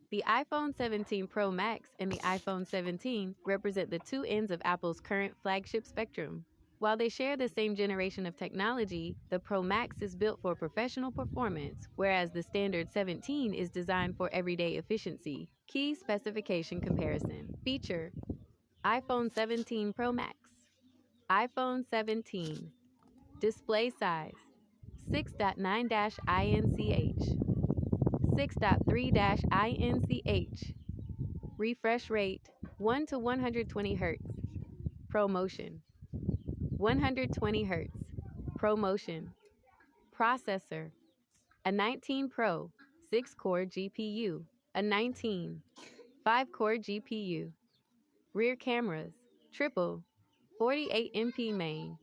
The iPhone 17 Pro Max and the iPhone 17 represent the two ends of Apple's current flagship spectrum. While they share the same generation of technology, the Pro Max is built for professional performance, whereas the standard 17 is designed for everyday efficiency. Key specification comparison. Feature: iPhone 17 Pro Max. iPhone 17. Display size 6.9-inch, 6.3-inch. Refresh rate 1 to 120 Hz. ProMotion 120 Hz. ProMotion. Processor: A19 Pro 6-core GPU, A19 5-core GPU. Rear cameras: triple 48MP main,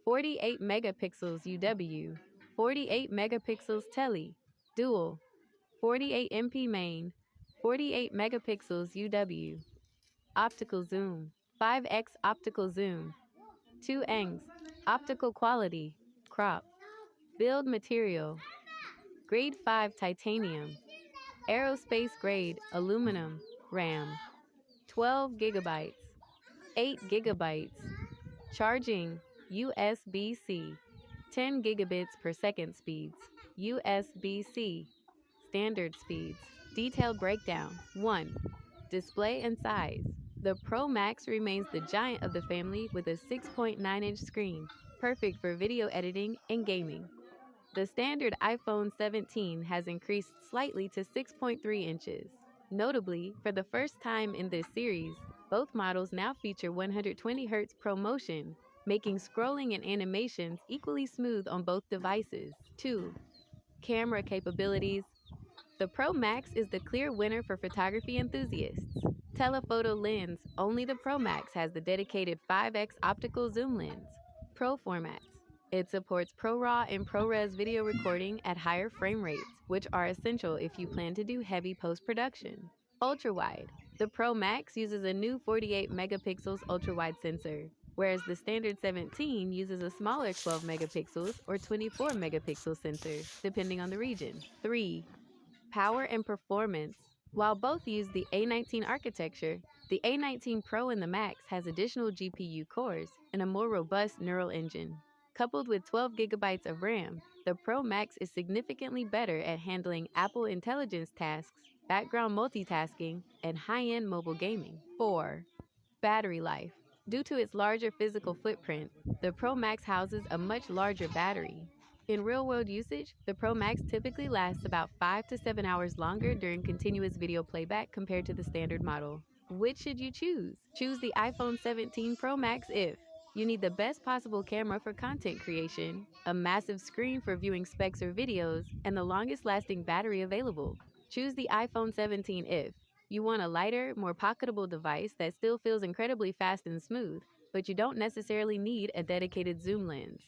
48 megapixels UW, 48 megapixels tele, dual 48MP main, 48 megapixels UW. Optical zoom: 5x optical zoom, 2x optical quality, crop. Build material: grade 5 titanium, aerospace grade aluminum. RAM: 12 gigabytes, 8 gigabytes. Charging: USB-C, 10 gigabits per second speeds, USB-C. Standard speeds. Detailed breakdown. 1. Display and size. The Pro Max remains the giant of the family with a 6.9-inch screen, perfect for video editing and gaming. The standard iPhone 17 has increased slightly to 6.3 inches. Notably, for the first time in this series, both models now feature 120 Hz ProMotion, making scrolling and animations equally smooth on both devices. 2. Camera capabilities. The Pro Max is the clear winner for photography enthusiasts. Telephoto lens: only the Pro Max has the dedicated 5x optical zoom lens. Pro formats. It supports ProRAW and ProRes video recording at higher frame rates, which are essential if you plan to do heavy post-production. Ultra-wide. The Pro Max uses a new 48 megapixels ultra-wide sensor, whereas the standard 17 uses a smaller 12 megapixels or 24 megapixel sensor, depending on the region. 3. Power and performance. While both use the A19 architecture, the A19 Pro and the Max has additional GPU cores and a more robust neural engine. Coupled with 12 gigabytes of RAM, the Pro Max is significantly better at handling Apple Intelligence tasks, background multitasking, and high-end mobile gaming. 4. Battery life. Due to its larger physical footprint, the Pro Max houses a much larger battery. In real-world usage, the Pro Max typically lasts about 5 to 7 hours longer during continuous video playback compared to the standard model. Which should you choose? Choose the iPhone 17 Pro Max if you need the best possible camera for content creation, a massive screen for viewing specs or videos, and the longest-lasting battery available. Choose the iPhone 17 if you want a lighter, more pocketable device that still feels incredibly fast and smooth, but you don't necessarily need a dedicated zoom lens.